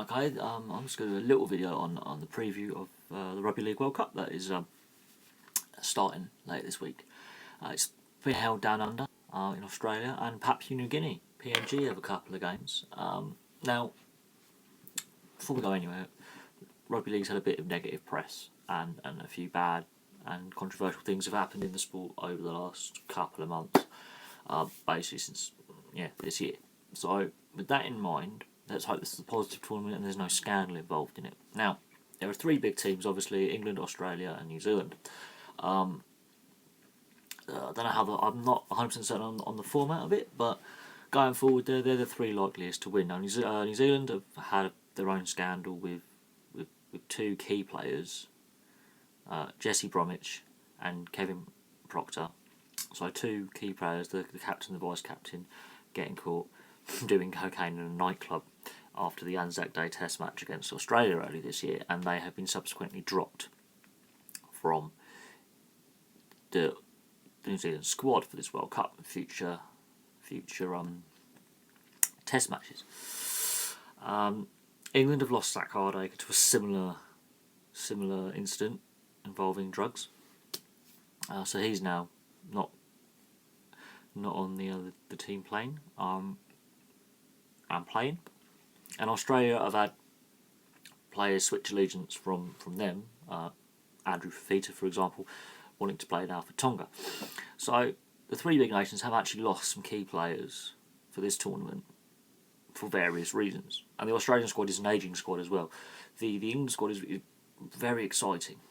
Okay, I'm just going to do a little video on the preview of the Rugby League World Cup that is starting later this week. It's been held down under in Australia, and Papua New Guinea, PNG, have a couple of games. Now, before we go anywhere, Rugby League's had a bit of negative press, and a few bad and controversial things have happened in the sport over the last couple of months, basically since this year. So, with that in mind, let's hope this is a positive tournament and there's no scandal involved in it. Now, there are three big teams, obviously: England, Australia, and New Zealand. I don't know how I'm not 100% certain on the format of it, but going forward, they're the three likeliest to win. Now, New Zealand have had their own scandal with two key players, Jesse Bromwich and Kevin Proctor. So two key players, the captain and the vice captain, getting caught doing cocaine in a nightclub after the Anzac Day Test match against Australia early this year, and they have been subsequently dropped from the New Zealand squad for this World Cup and future Test matches. England have lost Zach Hardacre to a similar incident involving drugs, so he's now not on the team plane. And playing. And Australia have had players switch allegiance from them. Andrew Fafita, for example, wanting to play now for Tonga. So the three big nations have actually lost some key players for this tournament for various reasons. And the Australian squad is an ageing squad as well. The England squad is very exciting.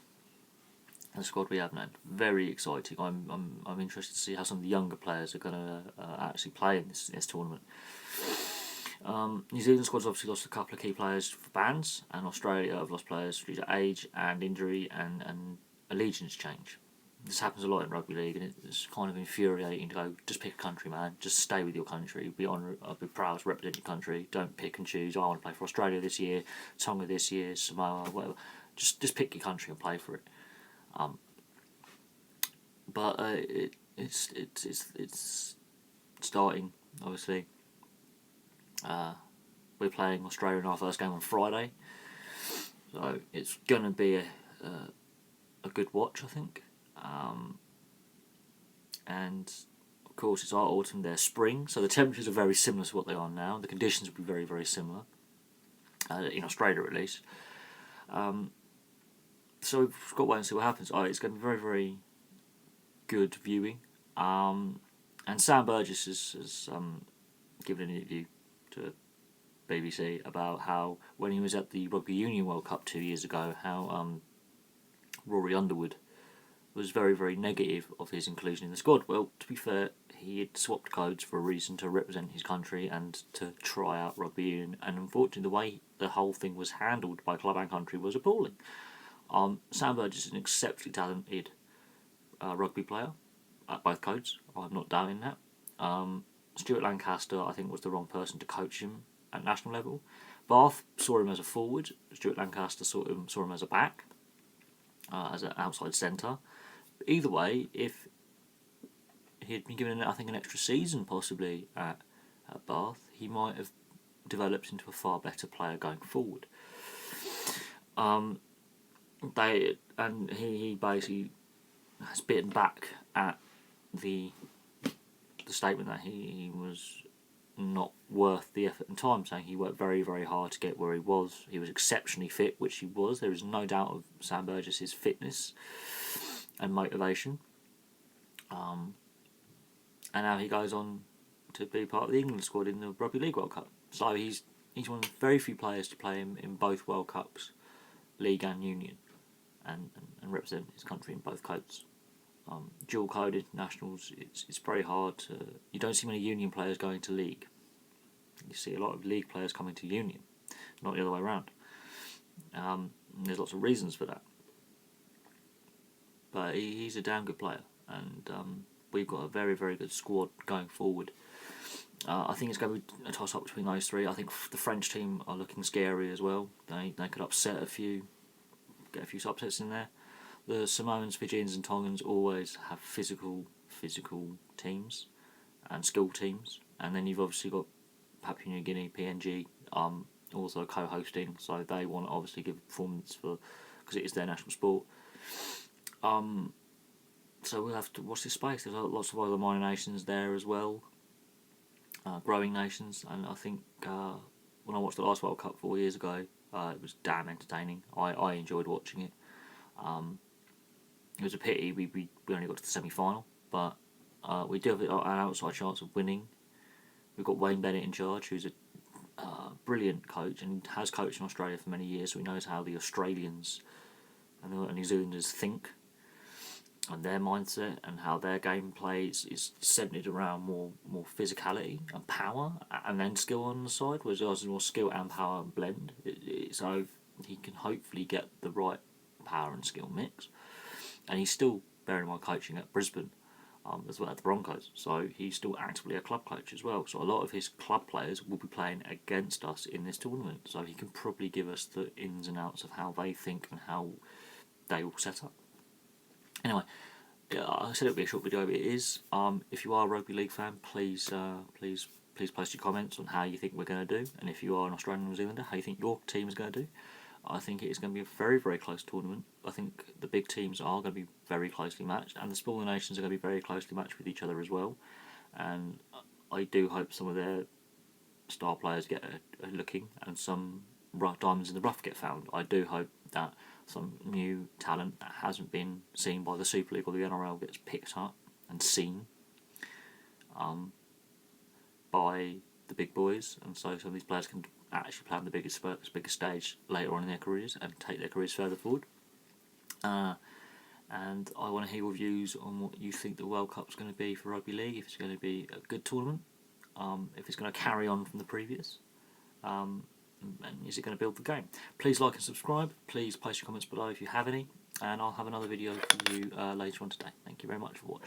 And the squad we have now, very exciting. I'm interested to see how some of the younger players are going to actually play in this tournament. New Zealand squad's obviously lost a couple of key players for bans, and Australia have lost players due to age and injury and allegiance change. This happens a lot in rugby league, and it's kind of infuriating to go, just pick a country, man. Just stay with your country. Be proud to represent your country. Don't pick and choose. I want to play for Australia this year, Tonga this year, Samoa, whatever. Just pick your country and play for it. But it's starting, obviously. We're playing Australia in our first game on Friday, so it's going to be a good watch, I think. And of course, it's our autumn, their spring, so the temperatures are very similar to what they are now. The conditions will be very, very similar, in Australia at least. So we've got to wait and see what happens. It's going to be very, very good viewing. And Sam Burgess has given an interview to BBC about how, when he was at the Rugby Union World Cup 2 years ago, how Rory Underwood was very, very negative of his inclusion in the squad. Well, to be fair, he had swapped codes for a reason, to represent his country and to try out rugby union, and unfortunately the way the whole thing was handled by club and country was appalling. Sam Burgess is an exceptionally talented rugby player at both codes. I'm not doubting that. Stuart Lancaster, I think, was the wrong person to coach him at national level. Bath saw him as a forward. Stuart Lancaster saw him as a back, as an outside centre. Either way, if he had been given, I think, an extra season possibly at Bath, he might have developed into a far better player going forward. He basically has bitten back at the statement that he was not worth the effort and time, saying he worked very, very hard to get where he was. He was exceptionally fit, which he was. There is no doubt of Sam Burgess's fitness and motivation. And now he goes on to be part of the England squad in the Rugby League World Cup. So he's one of the very few players to play in both World Cups, League and Union, and represent his country in both codes. Dual code internationals, it's very hard to. You don't see many Union players going to League. You see a lot of League players coming to Union, not the other way around. There's lots of reasons for that. But he's a damn good player, and we've got a very, very good squad going forward. I think it's going to be a toss-up between those three. I think the French team are looking scary as well. They could upset get a few upsets in there. The Samoans, Fijians and Tongans always have physical teams and skilled teams. And then you've obviously got Papua New Guinea, PNG, also co-hosting, so they want to obviously give a performance for, because it is their national sport. So we'll have to watch this space. There's lots of other minor nations there as well, growing nations, and I think when I watched the last World Cup 4 years ago, it was damn entertaining. I enjoyed watching it. It was a pity we only got to the semi-final, but we do have an outside chance of winning. We've got Wayne Bennett in charge, who's a brilliant coach and has coached in Australia for many years, so he knows how the Australians and the New Zealanders think and their mindset, and how their game plays is centered around more physicality and power, and then skill on the side, whereas ours is more skill and power and blend. So he can hopefully get the right power and skill mix, and he's still, bearing in mind, coaching at Brisbane as well at the Broncos, so he's still actively a club coach as well. So a lot of his club players will be playing against us in this tournament, so he can probably give us the ins and outs of how they think and how they will set up. Anyway, I said it would be a short video, but it is. If you are a rugby league fan, please post your comments on how you think we're going to do, and if you are an Australian New Zealander, how you think your team is going to do. I think it is going to be a very, very close tournament. I think the big teams are going to be very closely matched, and the smaller nations are going to be very closely matched with each other as well. And I do hope some of their star players get a looking, and some diamonds in the rough get found. I do hope that some new talent that hasn't been seen by the Super League or the NRL gets picked up and seen by the big boys, and so some of these players can actually play on the biggest stage later on in their careers and take their careers further forward. And I want to hear your views on what you think the World Cup's going to be for Rugby League, if it's going to be a good tournament, if it's going to carry on from the previous, and is it going to build the game. Please like and subscribe, please post your comments below if you have any, and I'll have another video for you later on today. Thank you very much for watching.